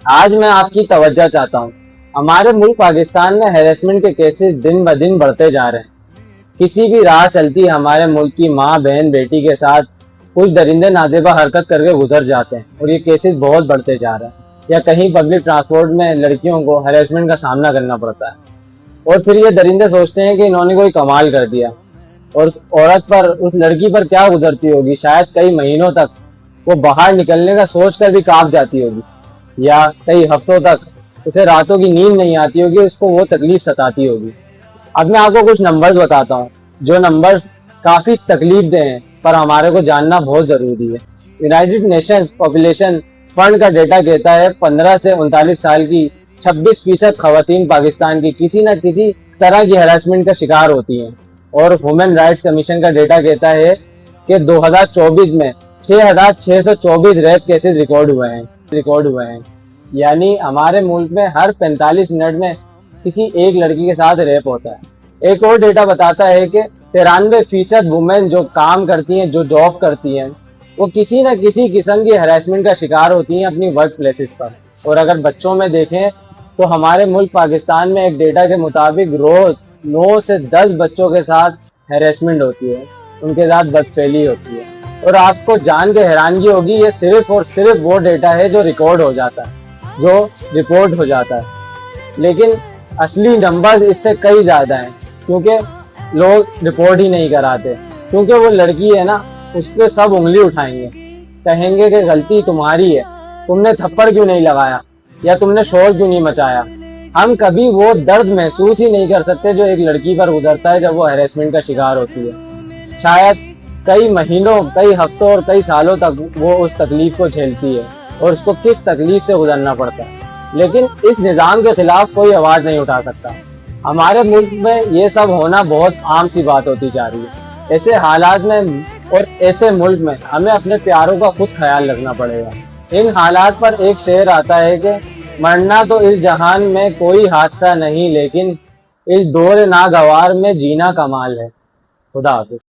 आज मैं आपकी तवज्जो चाहता हूँ। हमारे मुल्क पाकिस्तान में हैरेसमेंट के केसेस दिन ब दिन बढ़ते जा रहे हैं। किसी भी राह चलती हमारे मुल्क की माँ बहन बेटी के साथ कुछ दरिंदे नाजेबा हरकत करके गुजर जाते हैं और ये केसेस बहुत बढ़ते जा रहे हैं। या कहीं पब्लिक ट्रांसपोर्ट में लड़कियों को हैरेसमेंट का सामना करना पड़ता है और फिर ये दरिंदे सोचते हैं कि इन्होंने कोई कमाल कर दिया और उस औरत पर, उस लड़की पर क्या गुजरती होगी। शायद कई महीनों तक वो बाहर निकलने का सोच कर भी कांप जाती होगी या कई हफ्तों तक उसे रातों की नींद नहीं आती होगी, उसको वो तकलीफ सताती होगी। अब मैं आपको कुछ नंबर्स बताता हूँ जो नंबर्स काफ़ी तकलीफ दे हैं पर हमारे को जानना बहुत ज़रूरी है। यूनाइटेड नेशंस पॉपुलेशन फंड का डेटा कहता है 15 से 39 साल की 26% खवातीन पाकिस्तान की किसी न किसी तरह की हरासमेंट का शिकार होती हैं और ह्यूमन राइट्स कमीशन का डेटा कहता है कि 2024 में 6,624 रेप केसेस रिकॉर्ड हुए हैं। यानी हमारे मुल्क में हर 45 मिनट में किसी एक लड़की के साथ रेप होता है। एक और डेटा बताता है कि 93% वुमेन जो काम करती हैं, जो जॉब करती हैं, वो किसी न किसी किस्म की हरासमेंट का शिकार होती हैं अपनी वर्क प्लेसेस पर। और अगर बच्चों में देखें तो हमारे मुल्क पाकिस्तान में एक डेटा के मुताबिक रोज 9 से 10 बच्चों के साथ हैरेसमेंट होती है, उनके साथ बदफेली होती है। और आपको जान के हैरानगी होगी, ये सिर्फ और सिर्फ वो डेटा है जो रिकॉर्ड हो जाता है, जो रिपोर्ट हो जाता है। लेकिन असली नंबर्स इससे कई ज़्यादा हैं क्योंकि लोग रिपोर्ट ही नहीं कराते। क्योंकि वो लड़की है ना, उस पर सब उंगली उठाएंगे, कहेंगे कि गलती तुम्हारी है, तुमने थप्पड़ क्यों नहीं लगाया या तुमने शोर क्यों नहीं मचाया। हम कभी वो दर्द महसूस ही नहीं कर सकते जो एक लड़की पर गुजरता है जब वो हैरेसमेंट का शिकार होती है। शायद कई महीनों, कई हफ्तों और कई सालों तक वो उस तकलीफ को झेलती है और उसको किस तकलीफ से गुजरना पड़ता है। लेकिन इस निज़ाम के खिलाफ कोई आवाज़ नहीं उठा सकता। हमारे मुल्क में ये सब होना बहुत आम सी बात होती जा रही है। ऐसे हालात में और ऐसे मुल्क में हमें अपने प्यारों का खुद ख्याल रखना पड़ेगा। इन हालात पर एक शेर आता है कि मरना तो इस जहान में कोई हादसा नहीं, लेकिन इस दौर नागवार में जीना कमाल है। खुदा हाफिज।